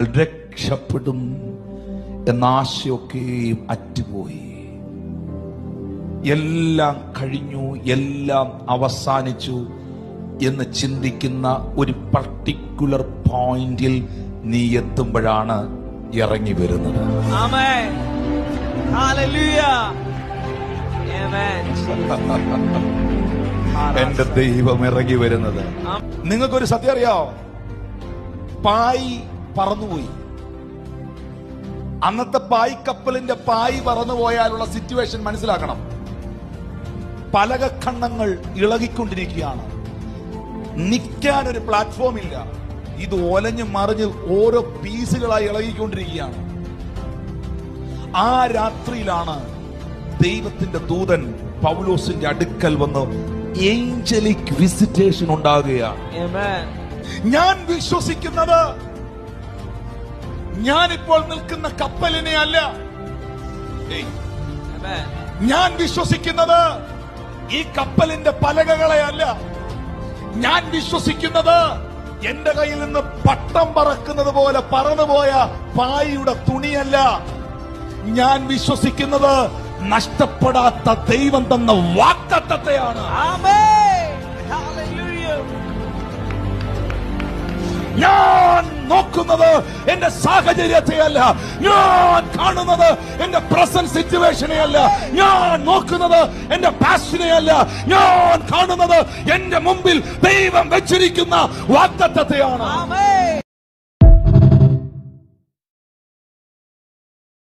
രക്ഷപ്പെടും എന്ന ആശയൊക്കെയും അറ്റുപോയി. എല്ലാം കഴിഞ്ഞു, എല്ലാം അവസാനിച്ചു എന്ന് ചിന്തിക്കുന്ന ഒരു പർട്ടിക്കുലർ പോയിന്റിൽ നീ എത്തുമ്പോഴാണ് ഇറങ്ങി വരുന്നത്. ആമേൻ. ഹല്ലേലൂയ. ആമേൻ. എന്റെ ദൈവം ഇറങ്ങി വരുന്നത്. നിങ്ങൾക്കൊരു സത്യം അറിയാമോ? പായ് പറന്നുപോയി. അന്നത്തെ പായ് കപ്പലിന്റെ പായ് പറന്നുപോയാലുള്ള സിറ്റുവേഷൻ മനസ്സിലാക്കണം. പലകഖണ്ഡങ്ങൾ ഇളകിക്കൊണ്ടിരിക്കുകയാണ്. നിൽക്കാനൊരു പ്ലാറ്റ്ഫോം ഇല്ല. ഇത് ഒലഞ്ഞു മറിഞ്ഞ് ഓരോ പീസുകളായി ഇളകിക്കൊണ്ടിരിക്കുകയാണ്. ആ രാത്രിയിലാണ് ദൈവത്തിന്റെ ദൂതൻ പൗലോസിന്റെ അടുക്കൽ വന്ന് ഏഞ്ചലിക് വിസിറ്റേഷൻ ഉണ്ടാകുകയാണ്. ഞാൻ വിശ്വസിക്കുന്നത് ഞാനിപ്പോൾ നിൽക്കുന്ന കപ്പലിനെ അല്ല. ഞാൻ വിശ്വസിക്കുന്നത് ഈ കപ്പലിന്റെ പലകകളെ അല്ല. ഞാൻ വിശ്വസിക്കുന്നത് എന്റെ കയ്യിൽ നിന്ന് പട്ടം പറക്കുന്നത് പോലെ പറന്നുപോയ പായിയുടെ തുണിയല്ല. ഞാൻ വിശ്വസിക്കുന്നത് നഷ്ടപ്പെടാത്ത ദൈവം തന്ന വാഗ്ദത്തത്തെയാണ്. ഞാൻ നോക്കുന്നത് എന്റെ സാഹചര്യത്തെ അല്ല. ഞാൻ കാണുന്നത് എന്റെ പ്രസന്റ് സിറ്റുവേഷനെ അല്ല. ഞാൻ നോക്കുന്നത് എന്റെ പാസ്റ്റിനെ അല്ല. ഞാൻ കാണുന്നത് എന്റെ മുമ്പിൽ ദൈവം വെച്ചിരിക്കുന്ന വാഗ്ദത്തത്തെയാണ്.